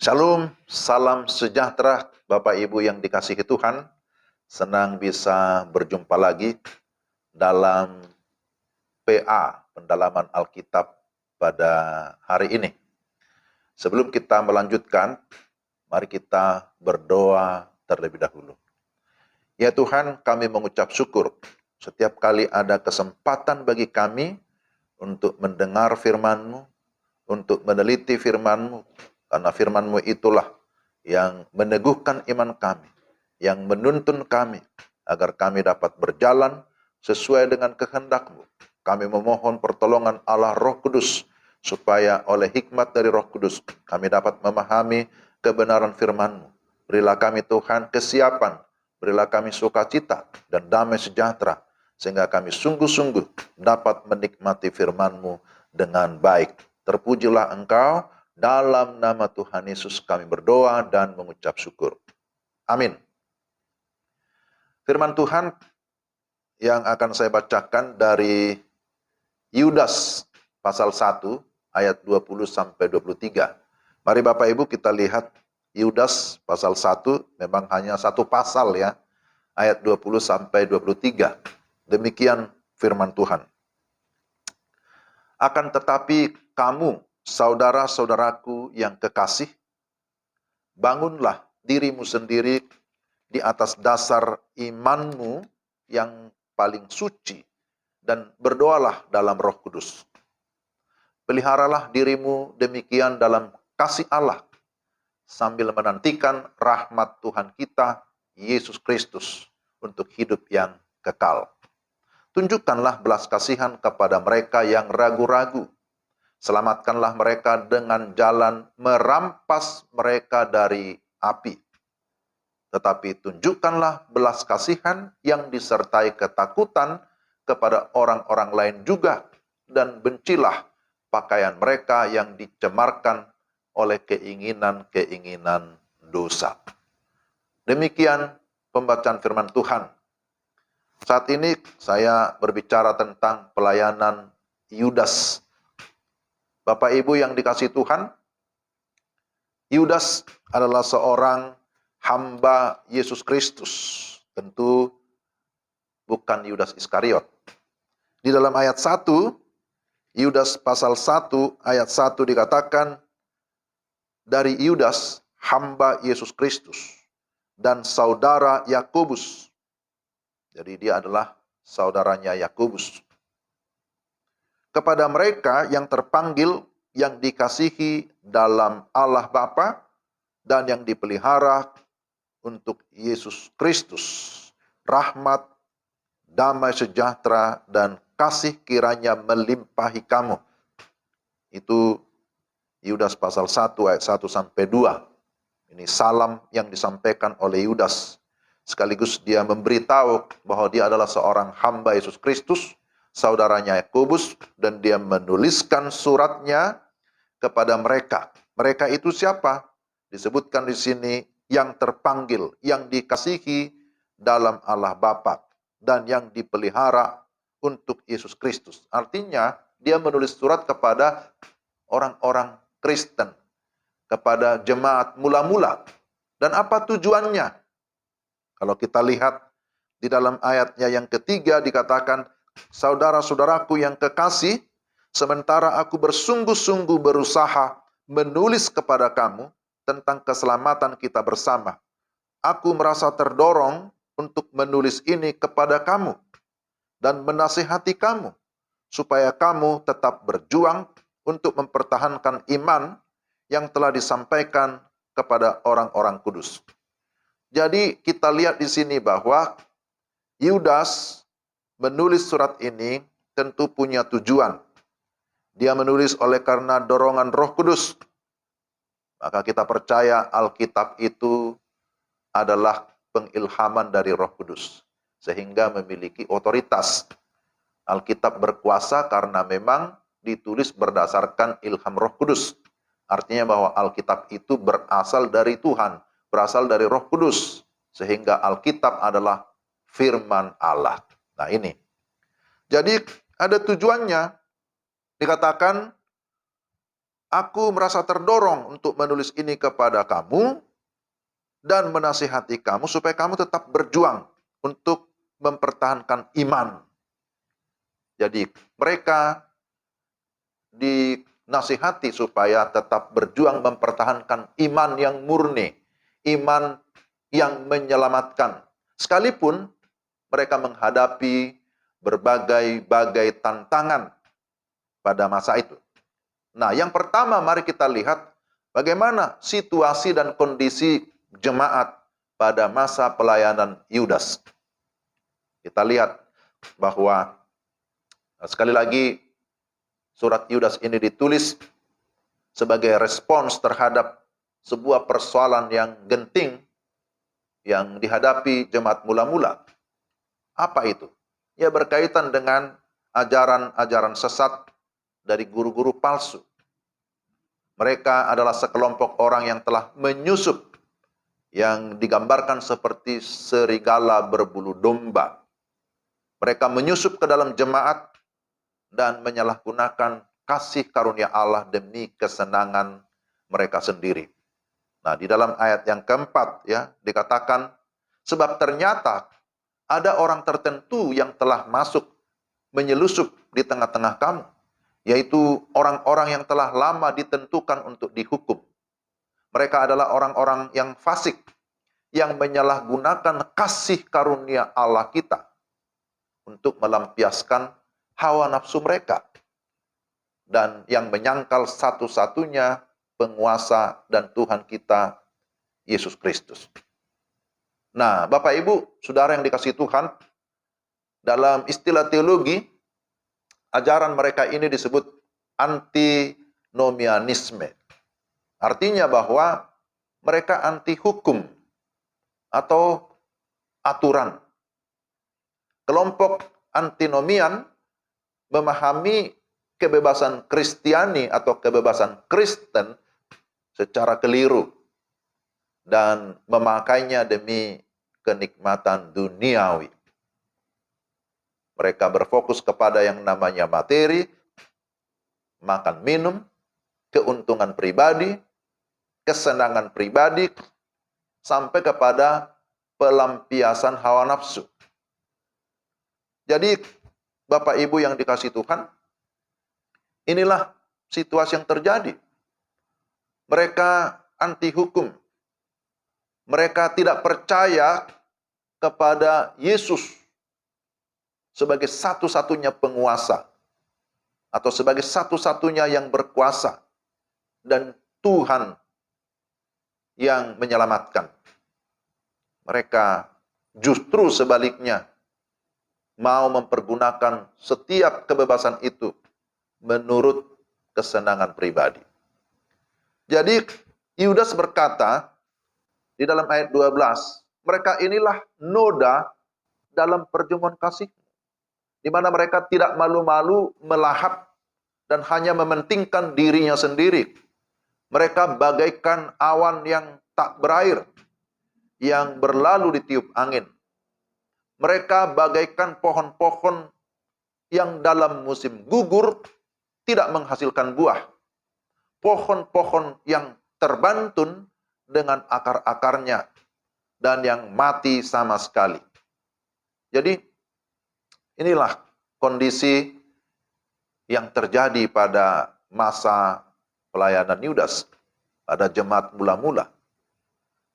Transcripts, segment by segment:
Shalom, salam sejahtera Bapak Ibu yang dikasihi Tuhan. Senang bisa berjumpa lagi dalam PA, pendalaman Alkitab pada hari ini. Sebelum kita melanjutkan, mari kita berdoa terlebih dahulu. Ya Tuhan, kami mengucap syukur setiap kali ada kesempatan bagi kami untuk mendengar firman-Mu, untuk meneliti firman-Mu, karena firman-Mu itulah yang meneguhkan iman kami, yang menuntun kami, agar kami dapat berjalan sesuai dengan kehendak-Mu. Kami memohon pertolongan Allah Roh Kudus, supaya oleh hikmat dari Roh Kudus, kami dapat memahami kebenaran firman-Mu. Berilah kami Tuhan kesiapan, berilah kami sukacita dan damai sejahtera, sehingga kami sungguh-sungguh dapat menikmati firman-Mu dengan baik. Terpujilah Engkau, dalam nama Tuhan Yesus kami berdoa dan mengucap syukur. Amin. Firman Tuhan yang akan saya bacakan dari Yudas pasal 1 ayat 20 sampai 23. Mari Bapak Ibu kita lihat Yudas pasal 1, memang hanya satu pasal ya, ayat 20 sampai 23. Demikian firman Tuhan. Akan tetapi kamu, saudara-saudaraku yang kekasih, bangunlah dirimu sendiri di atas dasar imanmu yang paling suci, dan berdoalah dalam Roh Kudus. Peliharalah dirimu demikian dalam kasih Allah, sambil menantikan rahmat Tuhan kita, Yesus Kristus, untuk hidup yang kekal. Tunjukkanlah belas kasihan kepada mereka yang ragu-ragu. Selamatkanlah mereka dengan jalan merampas mereka dari api. Tetapi tunjukkanlah belas kasihan yang disertai ketakutan kepada orang-orang lain juga, dan bencilah pakaian mereka yang dicemarkan oleh keinginan-keinginan dosa. Demikian pembacaan firman Tuhan. Saat ini saya berbicara tentang pelayanan Yudas. Bapak Ibu yang dikasihi Tuhan, Yudas adalah seorang hamba Yesus Kristus. Tentu bukan Yudas Iskariot. Di dalam ayat 1, Yudas pasal 1 ayat 1 dikatakan, dari Yudas hamba Yesus Kristus dan saudara Yakobus. Jadi dia adalah saudaranya Yakobus. Kepada mereka yang terpanggil, yang dikasihi dalam Allah Bapa, dan yang dipelihara untuk Yesus Kristus, rahmat, damai sejahtera, dan kasih kiranya melimpahi kamu. Itu Yudas pasal 1 ayat 1 sampai 2. Ini salam yang disampaikan oleh Yudas. Sekaligus dia memberitahu bahwa dia adalah seorang hamba Yesus Kristus, saudaranya Yakobus, dan dia menuliskan suratnya kepada mereka. Mereka itu siapa? Disebutkan di sini yang terpanggil, yang dikasihi dalam Allah Bapa, dan yang dipelihara untuk Yesus Kristus. Artinya dia menulis surat kepada orang-orang Kristen, kepada jemaat mula-mula. Dan apa tujuannya? Kalau kita lihat di dalam ayatnya yang ketiga dikatakan, saudara-saudaraku yang kekasih, sementara aku bersungguh-sungguh berusaha menulis kepada kamu tentang keselamatan kita bersama, aku merasa terdorong untuk menulis ini kepada kamu dan menasihati kamu, supaya kamu tetap berjuang untuk mempertahankan iman yang telah disampaikan kepada orang-orang kudus. Jadi kita lihat di sini bahwa Yudas menulis surat ini tentu punya tujuan. Dia menulis oleh karena dorongan Roh Kudus. Maka kita percaya Alkitab itu adalah pengilhaman dari Roh Kudus, sehingga memiliki otoritas. Alkitab berkuasa karena memang ditulis berdasarkan ilham Roh Kudus. Artinya bahwa Alkitab itu berasal dari Tuhan, berasal dari Roh Kudus, sehingga Alkitab adalah firman Allah. Nah ini. Jadi ada tujuannya. Dikatakan Aku merasa terdorong untuk menulis ini kepada kamu dan menasihati kamu supaya kamu tetap berjuang untuk mempertahankan iman. Jadi mereka dinasihati supaya tetap berjuang mempertahankan iman yang murni, iman yang menyelamatkan. Sekalipun mereka menghadapi berbagai-bagai tantangan pada masa itu. Nah, yang pertama mari kita lihat bagaimana situasi dan kondisi jemaat pada masa pelayanan Yudas. Kita lihat bahwa sekali lagi surat Yudas ini ditulis sebagai respons terhadap sebuah persoalan yang genting yang dihadapi jemaat mula-mula. Apa itu? Ya, berkaitan dengan ajaran-ajaran sesat dari guru-guru palsu. Mereka adalah sekelompok orang yang telah menyusup, yang digambarkan seperti serigala berbulu domba. Mereka menyusup ke dalam jemaat dan menyalahgunakan kasih karunia Allah demi kesenangan mereka sendiri. Nah, di dalam ayat yang keempat ya dikatakan, sebab ternyata ada orang tertentu yang telah masuk menyelusup di tengah-tengah kamu, yaitu orang-orang yang telah lama ditentukan untuk dihukum. Mereka adalah orang-orang yang fasik, yang menyalahgunakan kasih karunia Allah kita untuk melampiaskan hawa nafsu mereka, dan yang menyangkal satu-satunya penguasa dan Tuhan kita, Yesus Kristus. Nah, Bapak Ibu, Saudara yang dikasihi Tuhan, dalam istilah teologi, ajaran mereka ini disebut antinomianisme. Artinya bahwa mereka anti hukum atau aturan. Kelompok antinomian memahami kebebasan Kristiani atau kebebasan Kristen secara keliru dan memakainya demi kenikmatan duniawi. Mereka berfokus kepada yang namanya materi, makan minum, keuntungan pribadi, kesenangan pribadi, sampai kepada pelampiasan hawa nafsu. Jadi, Bapak Ibu yang dikasihi Tuhan, inilah situasi yang terjadi. Mereka anti hukum. Mereka tidak percaya kepada Yesus sebagai satu-satunya penguasa atau sebagai satu-satunya yang berkuasa dan Tuhan yang menyelamatkan. Mereka justru sebaliknya mau mempergunakan setiap kebebasan itu menurut kesenangan pribadi. Jadi Yudas berkata di dalam ayat 12, mereka inilah noda dalam perjamuan kasih, di mana mereka tidak malu-malu melahap dan hanya mementingkan dirinya sendiri. Mereka bagaikan awan yang tak berair, yang berlalu ditiup angin. Mereka bagaikan pohon-pohon yang dalam musim gugur tidak menghasilkan buah. Pohon-pohon yang terbantun dengan akar-akarnya dan yang mati sama sekali. Jadi inilah kondisi yang terjadi pada masa pelayanan Yudas, pada jemaat mula-mula.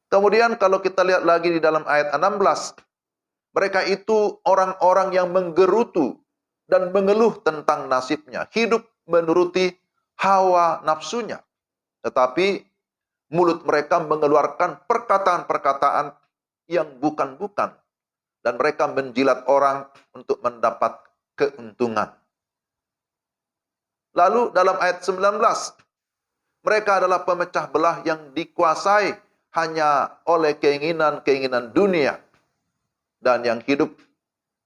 Kemudian kalau kita lihat lagi di dalam ayat 16, mereka itu orang-orang yang menggerutu dan mengeluh tentang nasibnya, hidup menuruti hawa nafsunya. Tetapi mulut mereka mengeluarkan perkataan-perkataan yang bukan-bukan, dan mereka menjilat orang untuk mendapat keuntungan. Lalu dalam ayat 19, mereka adalah pemecah belah yang dikuasai hanya oleh keinginan-keinginan dunia dan yang hidup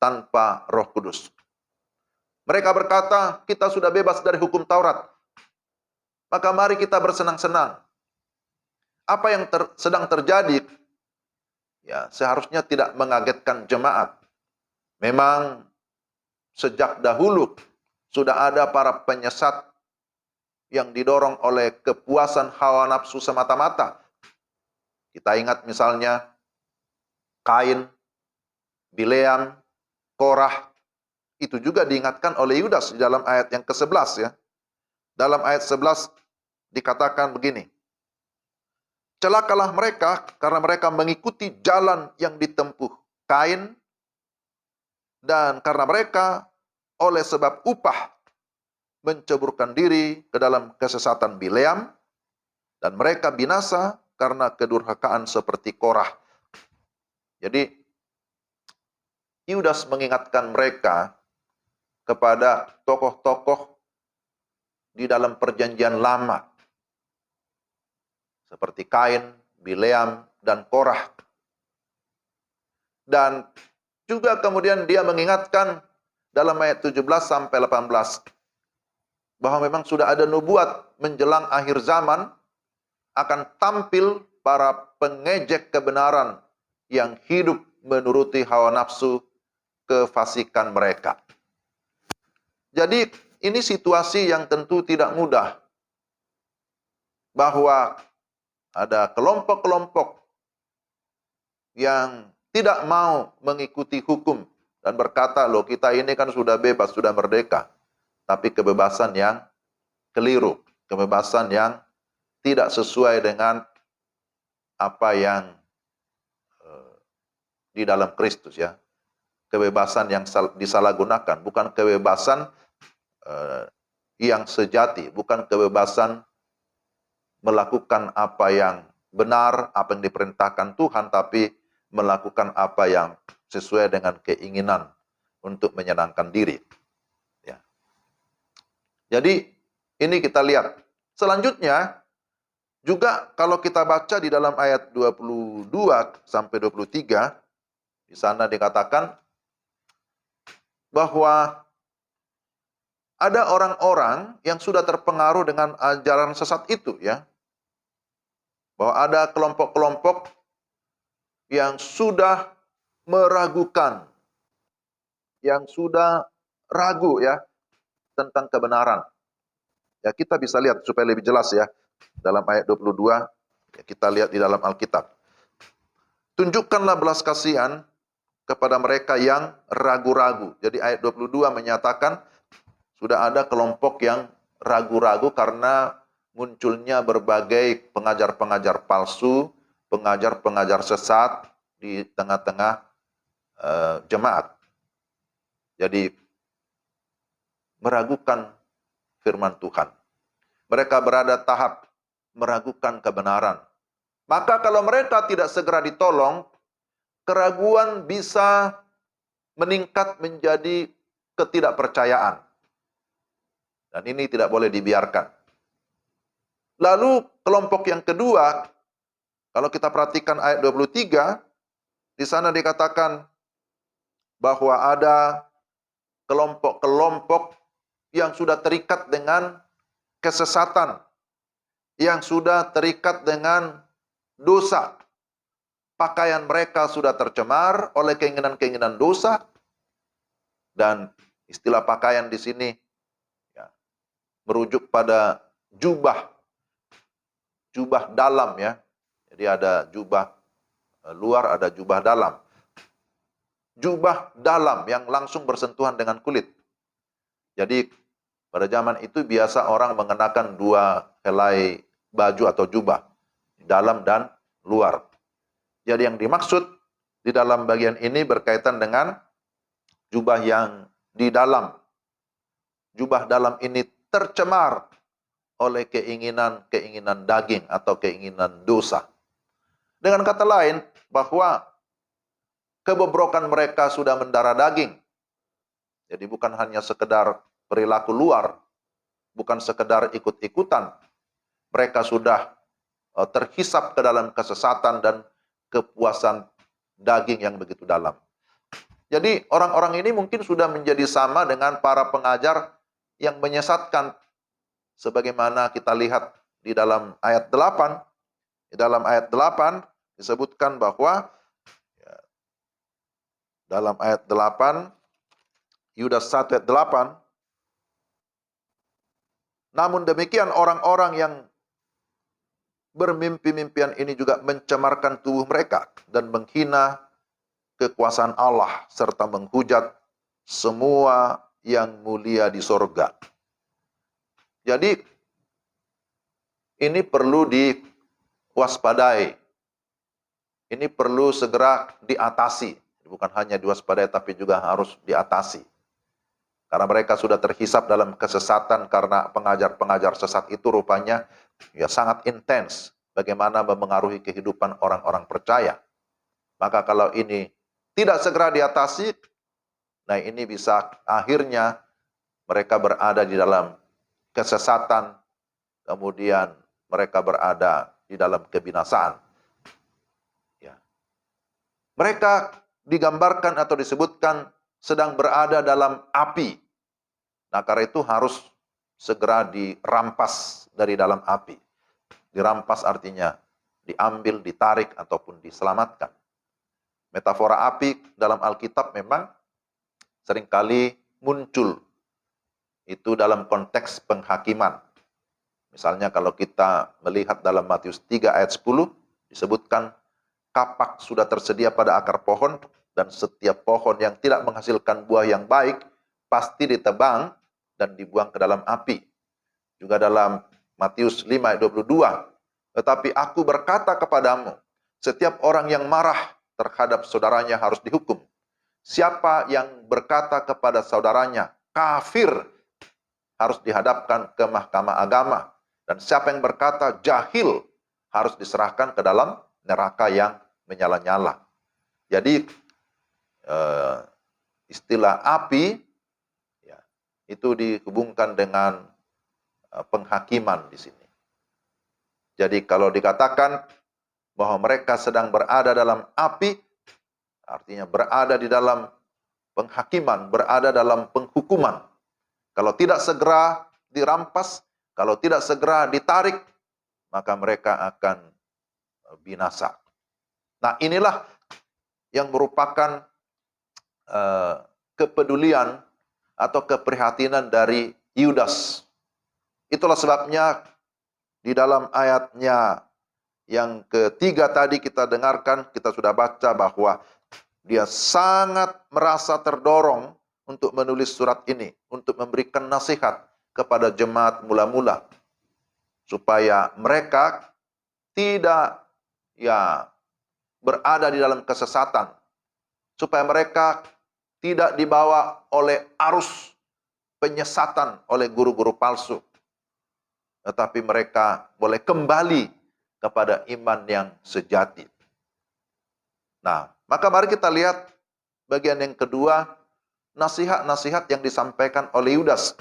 tanpa Roh Kudus. Mereka berkata, kita sudah bebas dari hukum Taurat, maka mari kita bersenang-senang. Apa yang sedang terjadi ya seharusnya tidak mengagetkan jemaat. Memang sejak dahulu sudah ada para penyesat yang didorong oleh kepuasan hawa nafsu semata-mata. Kita ingat misalnya Kain, Bileam, Korah, itu juga diingatkan oleh Yudas di dalam ayat yang ke-11 ya. Dalam ayat 11 dikatakan begini, celakalah mereka karena mereka mengikuti jalan yang ditempuh Kain, dan karena mereka oleh sebab upah menceburkan diri ke dalam kesesatan Bileam, dan mereka binasa karena kedurhakaan seperti Korah. Jadi Yudas mengingatkan mereka kepada tokoh-tokoh di dalam perjanjian lama seperti Kain, Bileam, dan Korah. Dan juga kemudian dia mengingatkan dalam ayat 17 sampai 18 bahwa memang sudah ada nubuat menjelang akhir zaman akan tampil para pengejek kebenaran yang hidup menuruti hawa nafsu kefasikan mereka. Jadi ini situasi yang tentu tidak mudah, bahwa ada kelompok-kelompok yang tidak mau mengikuti hukum dan berkata, loh kita ini kan sudah bebas, sudah merdeka. Tapi kebebasan yang keliru, kebebasan yang tidak sesuai dengan apa yang di dalam Kristus ya. Kebebasan yang disalahgunakan, bukan kebebasan yang sejati, bukan kebebasan melakukan apa yang benar, apa yang diperintahkan Tuhan, tapi melakukan apa yang sesuai dengan keinginan untuk menyenangkan diri. Ya. Jadi ini kita lihat. Selanjutnya juga kalau kita baca di dalam ayat 22 sampai 23, di sana dikatakan bahwa ada orang-orang yang sudah terpengaruh dengan ajaran sesat itu ya. Bahwa ada kelompok-kelompok yang sudah meragukan, yang sudah ragu ya tentang kebenaran. Ya kita bisa lihat supaya lebih jelas ya. Dalam ayat 22 ya, kita lihat di dalam Alkitab. Tunjukkanlah belas kasihan kepada mereka yang ragu-ragu. Jadi ayat 22 menyatakan sudah ada kelompok yang ragu-ragu karena munculnya berbagai pengajar-pengajar palsu, pengajar-pengajar sesat di tengah-tengah jemaat. Jadi meragukan firman Tuhan. Mereka berada tahap meragukan kebenaran. Maka kalau mereka tidak segera ditolong, keraguan bisa meningkat menjadi ketidakpercayaan. Dan ini tidak boleh dibiarkan. Lalu kelompok yang kedua, kalau kita perhatikan ayat 23, di sana dikatakan bahwa ada kelompok-kelompok yang sudah terikat dengan kesesatan, yang sudah terikat dengan dosa. Pakaian mereka sudah tercemar oleh keinginan-keinginan dosa, dan istilah pakaian di sini ya, merujuk pada jubah dalam ya. Jadi ada jubah luar, ada jubah dalam. Jubah dalam yang langsung bersentuhan dengan kulit. Jadi pada zaman itu biasa orang mengenakan dua helai baju atau jubah, dalam dan luar. Jadi yang dimaksud di dalam bagian ini berkaitan dengan jubah yang di dalam. Jubah dalam ini tercemar oleh keinginan daging atau keinginan dosa. Dengan kata lain, bahwa kebobrokan mereka sudah mendarah daging. Jadi bukan hanya sekedar perilaku luar, bukan sekedar ikut-ikutan. Mereka sudah terhisap ke dalam kesesatan dan kepuasan daging yang begitu dalam. Jadi orang-orang ini mungkin sudah menjadi sama dengan para pengajar yang menyesatkan. Sebagaimana kita lihat di dalam ayat 8. Di dalam ayat 8 disebutkan bahwa ya, dalam ayat 8, Yudas 1 ayat 8, Namun demikian orang-orang yang bermimpi-mimpian ini juga mencemarkan tubuh mereka dan menghina kekuasaan Allah serta menghujat semua yang mulia di sorga. Jadi ini perlu diwaspadai. Ini perlu segera diatasi. Bukan hanya diwaspadai tapi juga harus diatasi. Karena mereka sudah terhisap dalam kesesatan karena pengajar-pengajar sesat itu rupanya ya sangat intens bagaimana memengaruhi kehidupan orang-orang percaya. Maka kalau ini tidak segera diatasi, nah ini bisa akhirnya mereka berada di dalam kesesatan, kemudian mereka berada di dalam kebinasaan. Ya. Mereka digambarkan atau disebutkan sedang berada dalam api. Nah, karena itu harus segera dirampas dari dalam api. Dirampas artinya diambil, ditarik, ataupun diselamatkan. Metafora api dalam Alkitab memang seringkali muncul. Itu dalam konteks penghakiman. Misalnya kalau kita melihat dalam Matius 3 ayat 10, disebutkan kapak sudah tersedia pada akar pohon, dan setiap pohon yang tidak menghasilkan buah yang baik, pasti ditebang dan dibuang ke dalam api. Juga dalam Matius 5 ayat 22, tetapi aku berkata kepadamu, setiap orang yang marah terhadap saudaranya harus dihukum. Siapa yang berkata kepada saudaranya, kafir, harus dihadapkan ke mahkamah agama. Dan siapa yang berkata jahil, harus diserahkan ke dalam neraka yang menyala-nyala. Jadi istilah api ya, itu dihubungkan dengan penghakiman di sini. Jadi kalau dikatakan bahwa mereka sedang berada dalam api, artinya berada di dalam penghakiman, berada dalam penghukuman. Kalau tidak segera dirampas, kalau tidak segera ditarik, maka mereka akan binasa. Nah, inilah yang merupakan kepedulian atau keprihatinan dari Yudas. Itulah sebabnya di dalam ayatnya yang ketiga tadi kita dengarkan, kita sudah baca bahwa dia sangat merasa terdorong untuk menulis surat ini, untuk memberikan nasihat kepada jemaat mula-mula, supaya mereka tidak berada di dalam kesesatan, supaya mereka tidak dibawa oleh arus penyesatan oleh guru-guru palsu, tetapi mereka boleh kembali kepada iman yang sejati. Nah, maka mari kita lihat bagian yang kedua, nasihat-nasihat yang disampaikan oleh Yudas.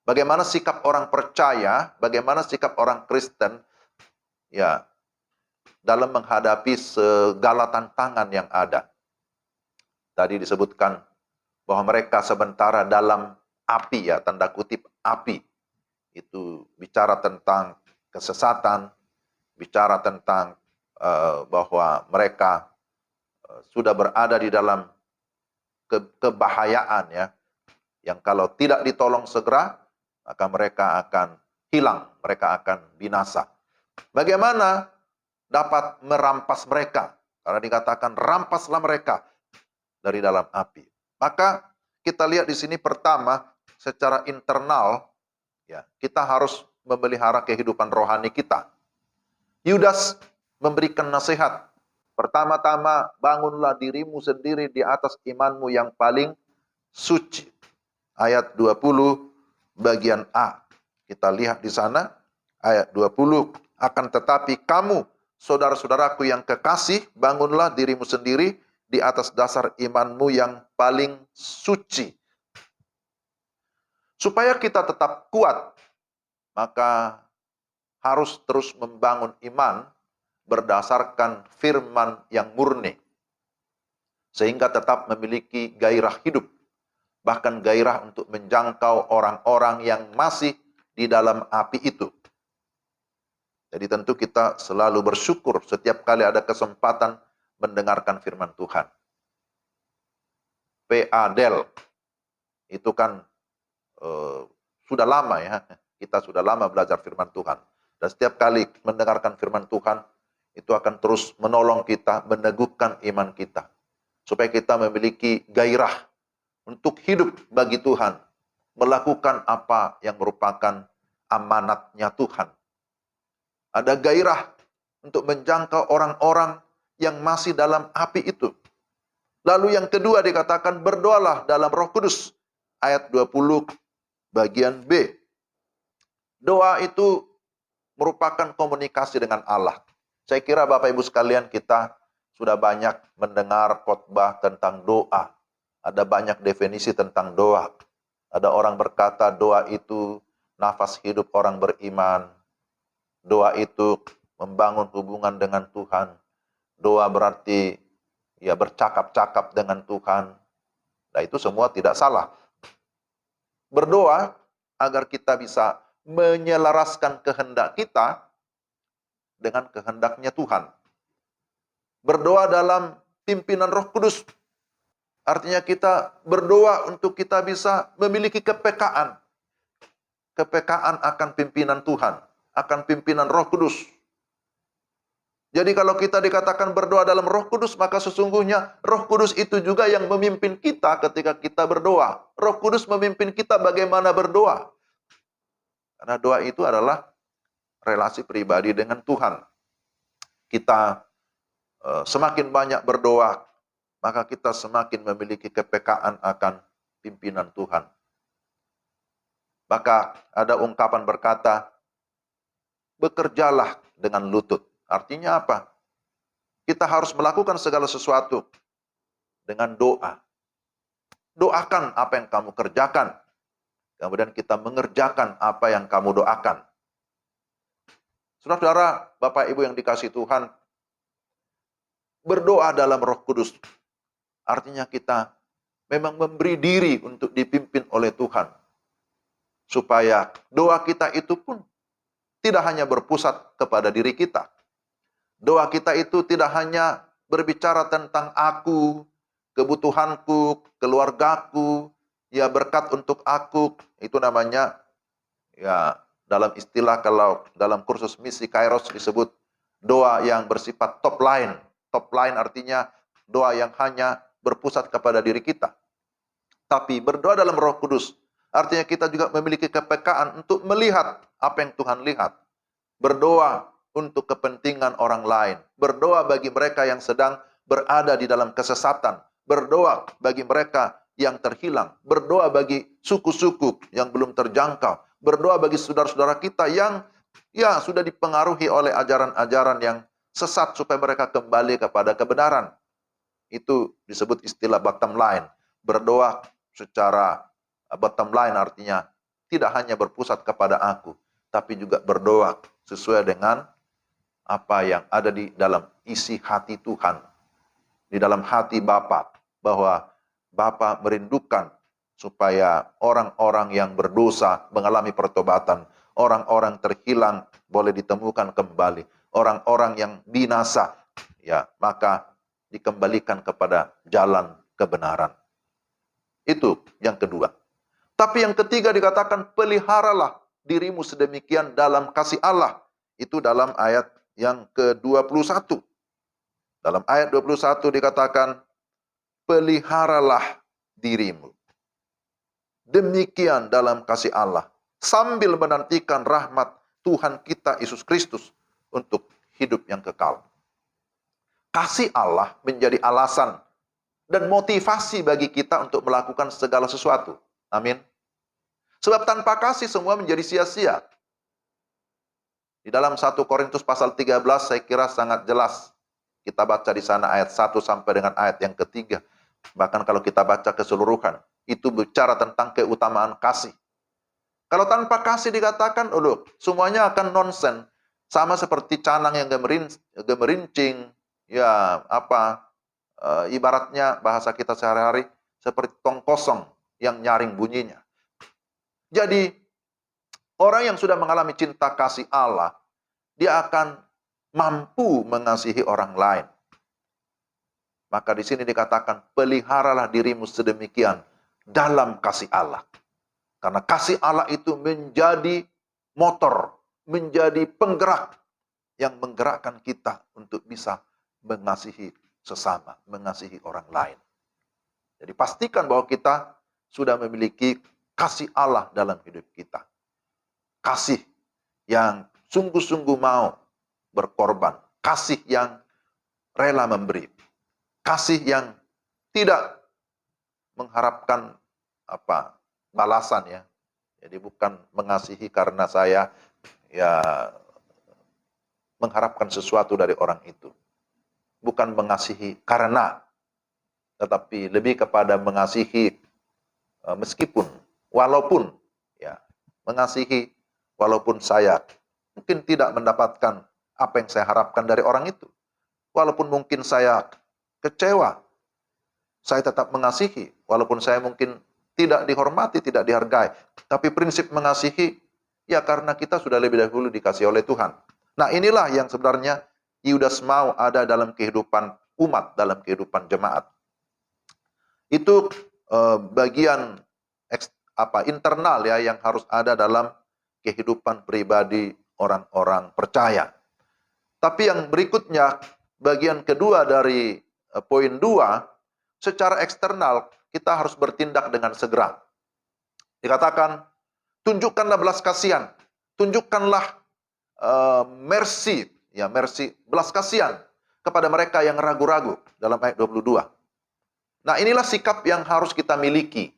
Bagaimana sikap orang percaya, bagaimana sikap orang Kristen ya dalam menghadapi segala tantangan yang ada. Tadi disebutkan bahwa mereka sementara dalam api, ya, tanda kutip api. Itu bicara tentang kesesatan, bicara tentang bahwa mereka sudah berada di dalam kebahayaan, ya, yang kalau tidak ditolong segera, maka mereka akan hilang, mereka akan binasa. Bagaimana dapat merampas mereka? Karena dikatakan rampaslah mereka dari dalam api. Maka kita lihat di sini pertama, secara internal, ya, kita harus memelihara kehidupan rohani kita. Yudas memberikan nasihat. Pertama-tama, bangunlah dirimu sendiri di atas imanmu yang paling suci. Ayat 20 bagian A. Kita lihat di sana ayat 20, akan tetapi kamu, saudara-saudaraku yang kekasih, bangunlah dirimu sendiri di atas dasar imanmu yang paling suci. Supaya kita tetap kuat, maka harus terus membangun iman berdasarkan firman yang murni, sehingga tetap memiliki gairah hidup, bahkan gairah untuk menjangkau orang-orang yang masih di dalam api itu. Jadi tentu kita selalu bersyukur setiap kali ada kesempatan mendengarkan firman Tuhan. P.A. Del itu kan sudah lama, ya, Kita sudah lama belajar firman Tuhan. Dan setiap kali mendengarkan firman Tuhan, itu akan terus menolong kita, meneguhkan iman kita. Supaya kita memiliki gairah untuk hidup bagi Tuhan. Melakukan apa yang merupakan amanatnya Tuhan. Ada gairah untuk menjangkau orang-orang yang masih dalam api itu. Lalu yang kedua dikatakan berdoalah dalam Roh Kudus. Ayat 20 bagian B. Doa itu merupakan komunikasi dengan Allah. Saya kira Bapak Ibu sekalian, kita sudah banyak mendengar khotbah tentang doa. Ada banyak definisi tentang doa. Ada orang berkata doa itu nafas hidup orang beriman. Doa itu membangun hubungan dengan Tuhan. Doa berarti ya bercakap-cakap dengan Tuhan. Nah, itu semua tidak salah. Berdoa agar kita bisa menyelaraskan kehendak kita dengan kehendaknya Tuhan. Berdoa dalam pimpinan Roh Kudus. Artinya kita berdoa untuk kita bisa memiliki kepekaan. Kepekaan akan pimpinan Tuhan, akan pimpinan Roh Kudus. Jadi kalau kita dikatakan berdoa dalam Roh Kudus, maka sesungguhnya Roh Kudus itu juga yang memimpin kita ketika kita berdoa. Roh Kudus memimpin kita bagaimana berdoa. Karena doa itu adalah relasi pribadi dengan Tuhan. Kita semakin banyak berdoa, maka kita semakin memiliki kepekaan akan pimpinan Tuhan. Maka ada ungkapan berkata, bekerjalah dengan lutut. Artinya apa? Kita harus melakukan segala sesuatu dengan doa. Doakan apa yang kamu kerjakan. Kemudian kita mengerjakan apa yang kamu doakan. Saudara-saudara, Bapak Ibu yang dikasihi Tuhan, berdoa dalam Roh Kudus. Artinya kita memang memberi diri untuk dipimpin oleh Tuhan. Supaya doa kita itu pun tidak hanya berpusat kepada diri kita. Doa kita itu tidak hanya berbicara tentang aku, kebutuhanku, keluargaku, ya berkat untuk aku. Itu namanya, ya dalam istilah kalau dalam kursus misi Kairos disebut doa yang bersifat top line. Top line artinya doa yang hanya berpusat kepada diri kita. Tapi berdoa dalam Roh Kudus artinya kita juga memiliki kepekaan untuk melihat apa yang Tuhan lihat. Berdoa untuk kepentingan orang lain. Berdoa bagi mereka yang sedang berada di dalam kesesatan. Berdoa bagi mereka yang terhilang. Berdoa bagi suku-suku yang belum terjangkau. Berdoa bagi saudara-saudara kita yang ya sudah dipengaruhi oleh ajaran-ajaran yang sesat supaya mereka kembali kepada kebenaran. Itu disebut istilah bottom line. Berdoa secara bottom line artinya tidak hanya berpusat kepada aku, tapi juga berdoa sesuai dengan apa yang ada di dalam isi hati Tuhan. Di dalam hati Bapa, bahwa Bapa merindukan supaya orang-orang yang berdosa mengalami pertobatan, orang-orang terhilang boleh ditemukan kembali, orang-orang yang binasa ya maka dikembalikan kepada jalan kebenaran. Itu yang kedua. Tapi yang ketiga dikatakan peliharalah dirimu sedemikian dalam kasih Allah. Itu dalam ayat yang ke-21. Dalam ayat 21 dikatakan peliharalah dirimu demikian dalam kasih Allah, sambil menantikan rahmat Tuhan kita Yesus Kristus untuk hidup yang kekal. Kasih Allah menjadi alasan dan motivasi bagi kita untuk melakukan segala sesuatu. Amin. Sebab tanpa kasih semua menjadi sia-sia. Di dalam 1 Korintus pasal 13 saya kira sangat jelas. Kita baca di sana ayat 1 sampai dengan ayat yang ketiga. Bahkan kalau kita baca keseluruhan, itu bicara tentang keutamaan kasih. Kalau tanpa kasih dikatakan, semuanya akan nonsen. Sama seperti canang yang gemerincing, ya ibaratnya bahasa kita sehari-hari seperti tong kosong yang nyaring bunyinya. Jadi orang yang sudah mengalami cinta kasih Allah, dia akan mampu mengasihi orang lain. Maka di sini dikatakan, peliharalah dirimu sedemikian dalam kasih Allah. Karena kasih Allah itu menjadi motor, menjadi penggerak yang menggerakkan kita untuk bisa mengasihi sesama, mengasihi orang lain. Jadi pastikan bahwa kita sudah memiliki kasih Allah dalam hidup kita. Kasih yang sungguh-sungguh mau berkorban. Kasih yang rela memberi. Kasih yang tidak mengharapkan balasan ya. Jadi bukan mengasihi karena saya mengharapkan sesuatu dari orang itu. Bukan mengasihi karena, tetapi lebih kepada mengasihi meskipun, walaupun mengasihi walaupun saya mungkin tidak mendapatkan apa yang saya harapkan dari orang itu. Walaupun mungkin saya kecewa, saya tetap mengasihi. Walaupun saya mungkin tidak dihormati, tidak dihargai. Tapi prinsip mengasihi, ya karena kita sudah lebih dahulu dikasih oleh Tuhan. Nah inilah yang sebenarnya Yudas mau ada dalam kehidupan umat, dalam kehidupan jemaat. Itu bagian internal ya yang harus ada dalam kehidupan pribadi orang-orang percaya. Tapi yang berikutnya, bagian kedua dari poin 2, secara eksternal kita harus bertindak dengan segera. Dikatakan, tunjukkanlah belas kasihan, tunjukkanlah mercy, belas kasihan kepada mereka yang ragu-ragu dalam ayat 22. Nah inilah sikap yang harus kita miliki.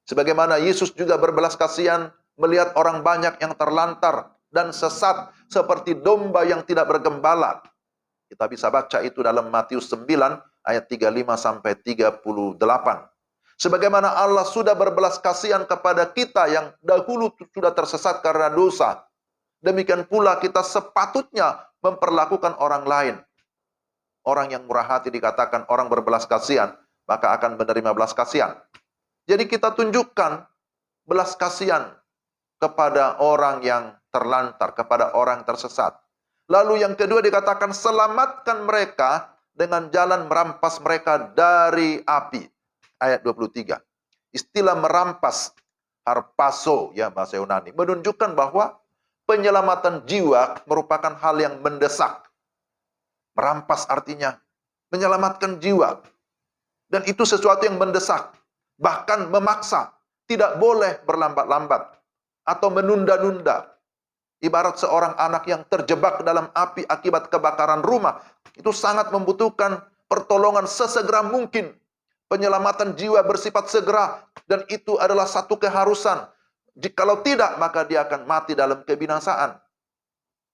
Sebagaimana Yesus juga berbelas kasihan melihat orang banyak yang terlantar dan sesat seperti domba yang tidak bergembala. Kita bisa baca itu dalam Matius 9 ayat 35 sampai 38. Sebagaimana Allah sudah berbelas kasihan kepada kita yang dahulu sudah tersesat karena dosa, demikian pula kita sepatutnya memperlakukan orang lain. Orang yang murah hati dikatakan orang berbelas kasihan, maka akan menerima belas kasihan. Jadi kita tunjukkan belas kasihan kepada orang yang terlantar, kepada orang tersesat. Lalu yang kedua dikatakan selamatkan mereka dengan jalan merampas mereka dari api. Ayat 23. Istilah merampas, harpaso ya bahasa Yunani, menunjukkan bahwa penyelamatan jiwa merupakan hal yang mendesak. Merampas artinya menyelamatkan jiwa. Dan itu sesuatu yang mendesak, bahkan memaksa, tidak boleh berlambat-lambat atau menunda-nunda. Ibarat seorang anak yang terjebak dalam api akibat kebakaran rumah, itu sangat membutuhkan pertolongan sesegera mungkin. Penyelamatan jiwa bersifat segera, dan itu adalah satu keharusan. Jikalau tidak, maka dia akan mati dalam kebinasaan.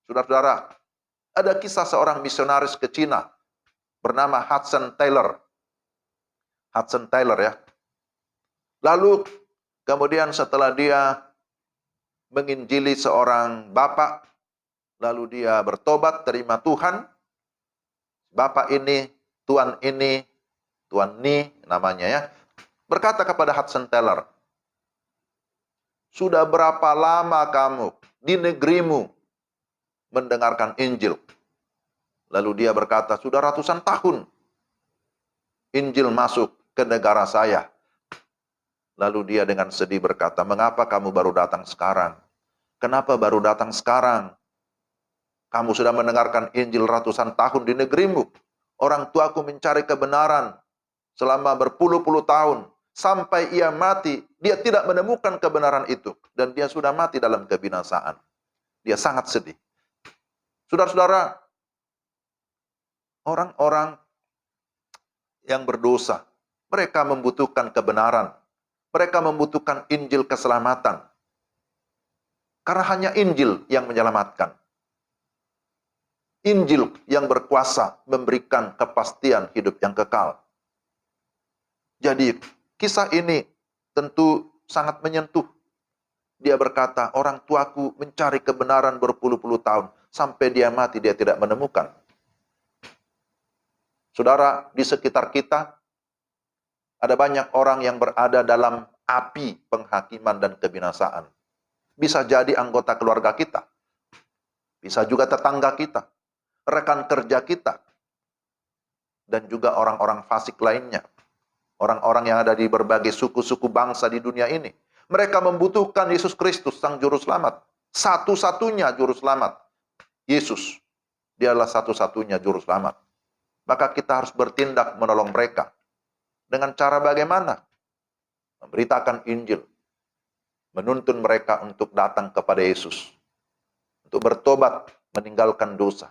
Saudara-saudara, ada kisah seorang misionaris ke Cina, bernama Hudson Taylor. Hudson Taylor ya. Lalu, kemudian setelah dia menginjili seorang bapak, lalu dia bertobat, terima Tuhan. Bapak ini, Tuan Ni namanya ya, berkata kepada Hudson Taylor, sudah berapa lama kamu di negerimu mendengarkan Injil? Lalu dia berkata, sudah ratusan tahun Injil masuk ke negara saya. Lalu dia dengan sedih berkata, mengapa kamu baru datang sekarang? Kenapa baru datang sekarang? Kamu sudah mendengarkan Injil ratusan tahun di negerimu. Orang tuaku mencari kebenaran selama berpuluh-puluh tahun. Sampai ia mati, dia tidak menemukan kebenaran itu. Dan dia sudah mati dalam kebinasaan. Dia sangat sedih. Saudara-saudara, orang-orang yang berdosa, mereka membutuhkan kebenaran. Mereka membutuhkan Injil keselamatan. Karena hanya Injil yang menyelamatkan. Injil yang berkuasa memberikan kepastian hidup yang kekal. Jadi, kisah ini tentu sangat menyentuh. Dia berkata, orang tuaku mencari kebenaran berpuluh-puluh tahun. Sampai dia mati, dia tidak menemukan. Saudara, di sekitar kita, ada banyak orang yang berada dalam api penghakiman dan kebinasaan. Bisa jadi anggota keluarga kita. Bisa juga tetangga kita. Rekan kerja kita. Dan juga orang-orang fasik lainnya. Orang-orang yang ada di berbagai suku-suku bangsa di dunia ini. Mereka membutuhkan Yesus Kristus, Sang Juru Selamat. Satu-satunya juru selamat. Yesus, dialah satu-satunya juru selamat. Maka kita harus bertindak menolong mereka. Dengan cara bagaimana? Memberitakan Injil. Menuntun mereka untuk datang kepada Yesus. Untuk bertobat, meninggalkan dosa.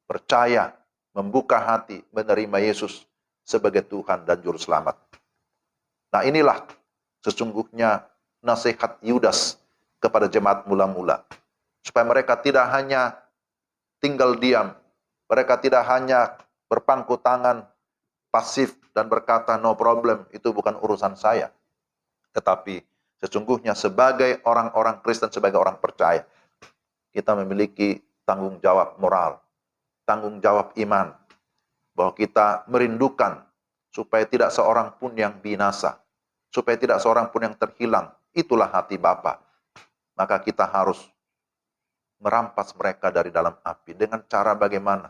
Percaya, membuka hati, menerima Yesus sebagai Tuhan dan Juru Selamat. Nah, inilah sesungguhnya nasihat Yudas kepada jemaat mula-mula. Supaya mereka tidak hanya tinggal diam, mereka tidak hanya berpangku tangan, pasif, dan berkata, no problem, itu bukan urusan saya. Tetapi sesungguhnya sebagai orang-orang Kristen, sebagai orang percaya, kita memiliki tanggung jawab moral, tanggung jawab iman, bahwa kita merindukan supaya tidak seorang pun yang binasa, supaya tidak seorang pun yang terhilang. Itulah hati Bapa. Maka kita harus merampas mereka dari dalam api. Dengan cara bagaimana?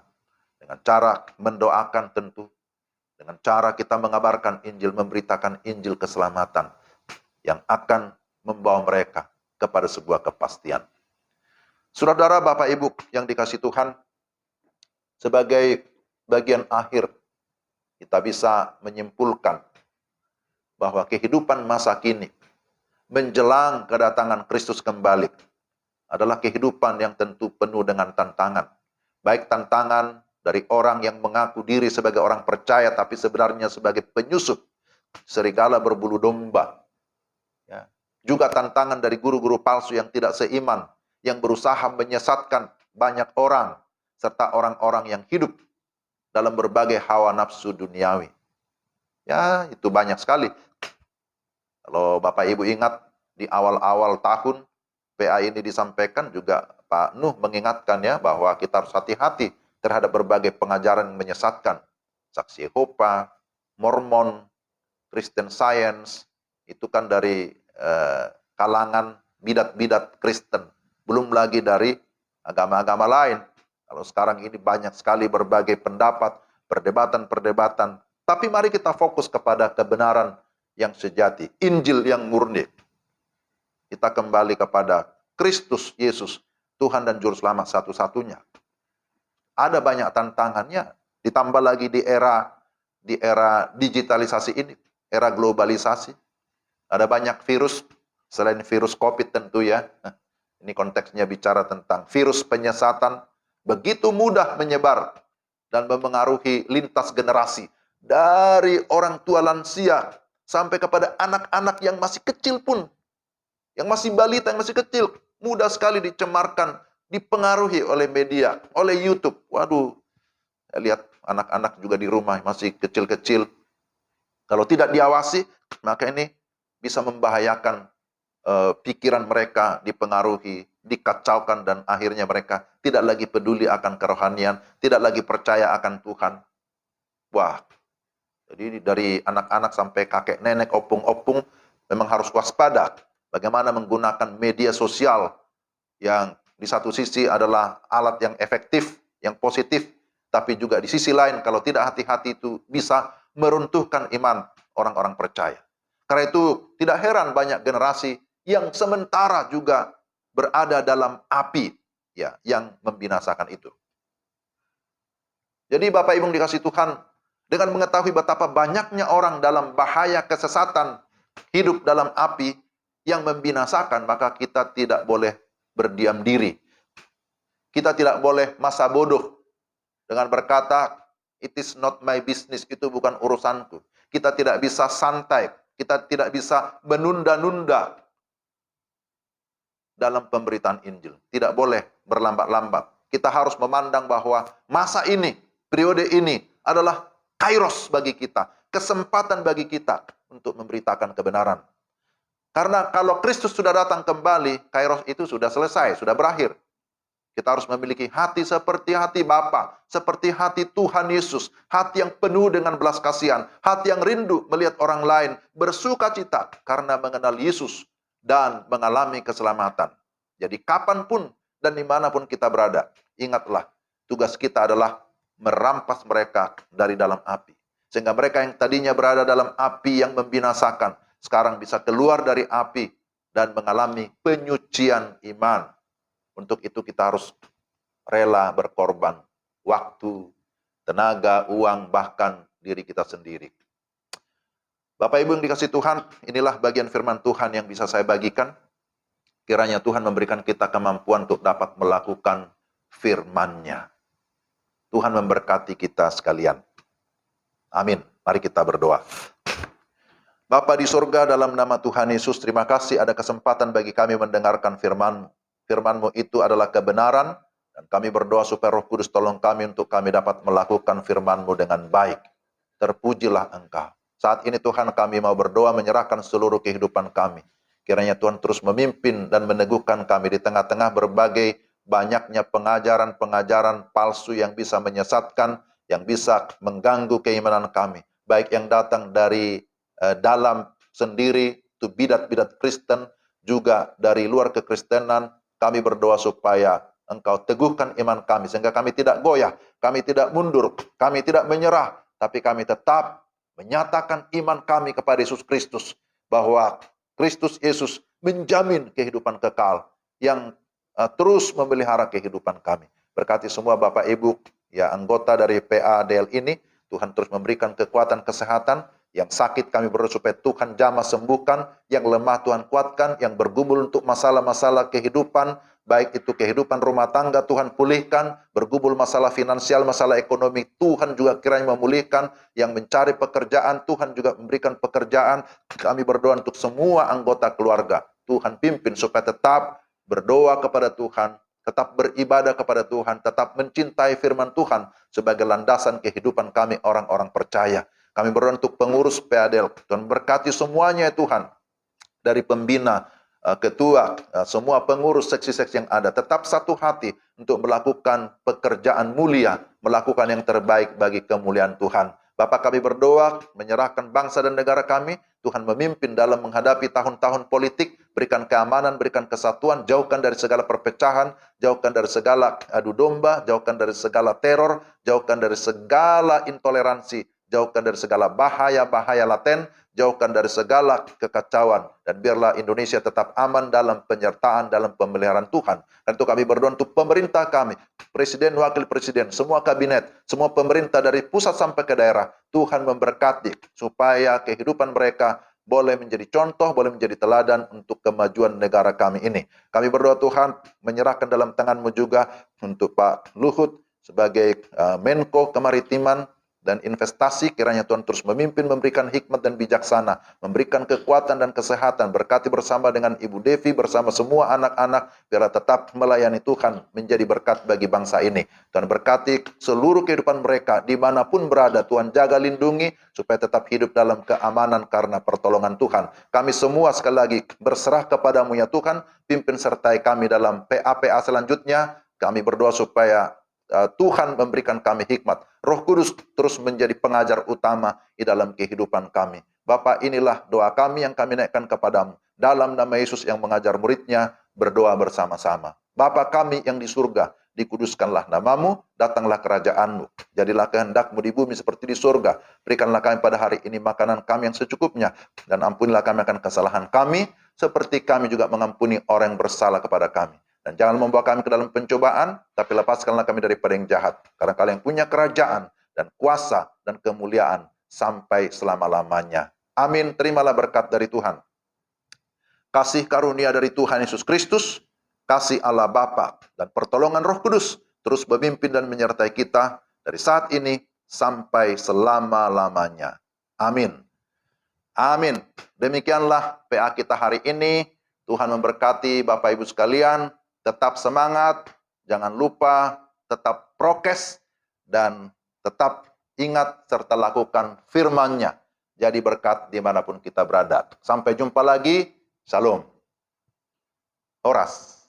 Dengan cara mendoakan tentu. Dengan cara kita mengabarkan Injil, memberitakan Injil keselamatan yang akan membawa mereka kepada sebuah kepastian. Saudara, Bapak, Ibu yang dikasihi Tuhan, sebagai bagian akhir, kita bisa menyimpulkan bahwa kehidupan masa kini menjelang kedatangan Kristus kembali adalah kehidupan yang tentu penuh dengan tantangan. Baik tantangan dari orang yang mengaku diri sebagai orang percaya, tapi sebenarnya sebagai penyusup serigala berbulu domba. Ya. Juga tantangan dari guru-guru palsu yang tidak seiman, yang berusaha menyesatkan banyak orang, serta orang-orang yang hidup dalam berbagai hawa nafsu duniawi. Ya, itu banyak sekali. Kalau Bapak Ibu ingat, di awal-awal tahun, PA ini disampaikan juga Pak Nuh mengingatkan ya, bahwa kita harus hati-hati terhadap berbagai pengajaran yang menyesatkan. Saksi Yehova, Mormon, Christian Science, itu kan dari kalangan bidat-bidat Kristen. Belum lagi dari agama-agama lain. Kalau sekarang ini banyak sekali berbagai pendapat, perdebatan-perdebatan. Tapi mari kita fokus kepada kebenaran yang sejati, Injil yang murni. Kita kembali kepada Kristus Yesus, Tuhan dan Juru Selamat satu-satunya. Ada banyak tantangannya, ditambah lagi di era digitalisasi ini, era globalisasi. Ada banyak virus, selain virus COVID tentu ya. Ini konteksnya bicara tentang virus penyesatan, begitu mudah menyebar dan memengaruhi lintas generasi. Dari orang tua lansia, sampai kepada anak-anak yang masih kecil pun. Yang masih balita, yang masih kecil. Mudah sekali dicemarkan, dipengaruhi oleh media, oleh YouTube. Waduh, saya lihat anak-anak juga di rumah masih kecil-kecil. Kalau tidak diawasi, maka ini bisa membahayakan pikiran mereka, dipengaruhi, dikacaukan, dan akhirnya mereka tidak lagi peduli akan kerohanian, tidak lagi percaya akan Tuhan. Wah, jadi dari anak-anak sampai kakek nenek, opung-opung, memang harus waspada bagaimana menggunakan media sosial yang di satu sisi adalah alat yang efektif, yang positif, tapi juga di sisi lain kalau tidak hati-hati itu bisa meruntuhkan iman orang-orang percaya. Karena itu tidak heran banyak generasi yang sementara juga berada dalam api ya, yang membinasakan itu. Jadi Bapak Ibu dikasih Tuhan, dengan mengetahui betapa banyaknya orang dalam bahaya kesesatan, hidup dalam api yang membinasakan, maka kita tidak boleh berdiam diri. Kita tidak boleh masa bodoh dengan berkata, it is not my business, itu bukan urusanku. Kita tidak bisa santai, kita tidak bisa menunda-nunda dalam pemberitaan Injil. Tidak boleh berlambat-lambat. Kita harus memandang bahwa masa ini, periode ini adalah kairos bagi kita, kesempatan bagi kita untuk memberitakan kebenaran. Karena kalau Kristus sudah datang kembali, kairos itu sudah selesai, sudah berakhir. Kita harus memiliki hati seperti hati Bapa, seperti hati Tuhan Yesus, hati yang penuh dengan belas kasihan, hati yang rindu melihat orang lain bersuka cita karena mengenal Yesus dan mengalami keselamatan. Jadi kapanpun dan dimanapun kita berada, ingatlah, tugas kita adalah merampas mereka dari dalam api. Sehingga mereka yang tadinya berada dalam api yang membinasakan, sekarang bisa keluar dari api dan mengalami penyucian iman. Untuk itu kita harus rela berkorban waktu, tenaga, uang, bahkan diri kita sendiri. Bapak Ibu yang dikasihi Tuhan, inilah bagian firman Tuhan yang bisa saya bagikan. Kiranya Tuhan memberikan kita kemampuan untuk dapat melakukan firman-Nya. Tuhan memberkati kita sekalian. Amin. Mari kita berdoa. Bapa di surga, dalam nama Tuhan Yesus, terima kasih ada kesempatan bagi kami mendengarkan firman-Mu. Firman-Mu itu adalah kebenaran, dan kami berdoa supaya Roh Kudus tolong kami untuk kami dapat melakukan firman-Mu dengan baik. Terpujilah Engkau. Saat ini Tuhan, kami mau berdoa menyerahkan seluruh kehidupan kami. Kiranya Tuhan terus memimpin dan meneguhkan kami di tengah-tengah berbagai banyaknya pengajaran-pengajaran palsu yang bisa menyesatkan, yang bisa mengganggu keimanan kami. Baik yang datang dari dalam sendiri, itu bidat-bidat Kristen, juga dari luar kekristenan. Kami berdoa supaya Engkau teguhkan iman kami, sehingga kami tidak goyah, kami tidak mundur, kami tidak menyerah, tapi kami tetap menyatakan iman kami kepada Yesus Kristus, bahwa Kristus Yesus menjamin kehidupan kekal yang terus memelihara kehidupan kami. Berkati semua Bapak Ibu, ya anggota dari PADL ini, Tuhan terus memberikan kekuatan kesehatan. Yang sakit kami berdoa supaya Tuhan jamah sembuhkan, yang lemah Tuhan kuatkan, yang bergumul untuk masalah-masalah kehidupan, baik itu kehidupan rumah tangga Tuhan pulihkan, bergumul masalah finansial, masalah ekonomi Tuhan juga kiranya memulihkan, yang mencari pekerjaan Tuhan juga memberikan pekerjaan. Kami berdoa untuk semua anggota keluarga, Tuhan pimpin supaya tetap berdoa kepada Tuhan, tetap beribadah kepada Tuhan, tetap mencintai firman Tuhan sebagai landasan kehidupan kami orang-orang percaya. Kami berdoa untuk pengurus PADL, Tuhan berkati semuanya ya Tuhan, dari pembina, ketua, semua pengurus seksi-seksi yang ada, tetap satu hati untuk melakukan pekerjaan mulia, melakukan yang terbaik bagi kemuliaan Tuhan. Bapak, kami berdoa, menyerahkan bangsa dan negara kami, Tuhan memimpin dalam menghadapi tahun-tahun politik, berikan keamanan, berikan kesatuan, jauhkan dari segala perpecahan, jauhkan dari segala adu domba, jauhkan dari segala teror, jauhkan dari segala intoleransi, jauhkan dari segala bahaya-bahaya laten, jauhkan dari segala kekacauan, dan biarlah Indonesia tetap aman dalam penyertaan, dalam pemeliharaan Tuhan. Dan itu kami berdoa untuk pemerintah kami, presiden, wakil presiden, semua kabinet, semua pemerintah dari pusat sampai ke daerah, Tuhan memberkati supaya kehidupan mereka boleh menjadi contoh, boleh menjadi teladan untuk kemajuan negara kami ini. Kami berdoa Tuhan, menyerahkan dalam tangan-Mu juga untuk Pak Luhut sebagai Menko Kemaritiman dan investasi, kiranya Tuhan terus memimpin, memberikan hikmat dan bijaksana, memberikan kekuatan dan kesehatan, berkati bersama dengan Ibu Devi, bersama semua anak-anak, biar tetap melayani Tuhan, menjadi berkat bagi bangsa ini. Tuhan berkati seluruh kehidupan mereka, dimanapun berada, Tuhan jaga lindungi, supaya tetap hidup dalam keamanan karena pertolongan Tuhan. Kami semua sekali lagi berserah kepadamu ya Tuhan, pimpin sertai kami dalam PA-PA selanjutnya. Kami berdoa supaya Tuhan memberikan kami hikmat. Roh Kudus terus menjadi pengajar utama di dalam kehidupan kami. Bapa, inilah doa kami yang kami naikkan kepadamu. Dalam nama Yesus yang mengajar muridnya, berdoa bersama-sama. Bapa kami yang di surga, dikuduskanlah namamu, datanglah kerajaan-Mu. Jadilah kehendak-Mu di bumi seperti di surga. Berikanlah kami pada hari ini makanan kami yang secukupnya, dan ampunilah kami akan kesalahan kami, seperti kami juga mengampuni orang yang bersalah kepada kami. Dan jangan membawa kami ke dalam pencobaan, tapi lepaskanlah kami daripada yang jahat. Karena Kalian punya kerajaan dan kuasa dan kemuliaan sampai selama-lamanya. Amin. Terimalah berkat dari Tuhan. Kasih karunia dari Tuhan Yesus Kristus, kasih Allah Bapa, dan pertolongan Roh Kudus terus memimpin dan menyertai kita dari saat ini sampai selama-lamanya. Amin. Amin. Demikianlah PA kita hari ini. Tuhan memberkati Bapak Ibu sekalian. Tetap semangat, jangan lupa tetap prokes, dan tetap ingat serta lakukan firman-Nya. Jadi berkat dimanapun kita berada. Sampai jumpa lagi. Shalom. Horas.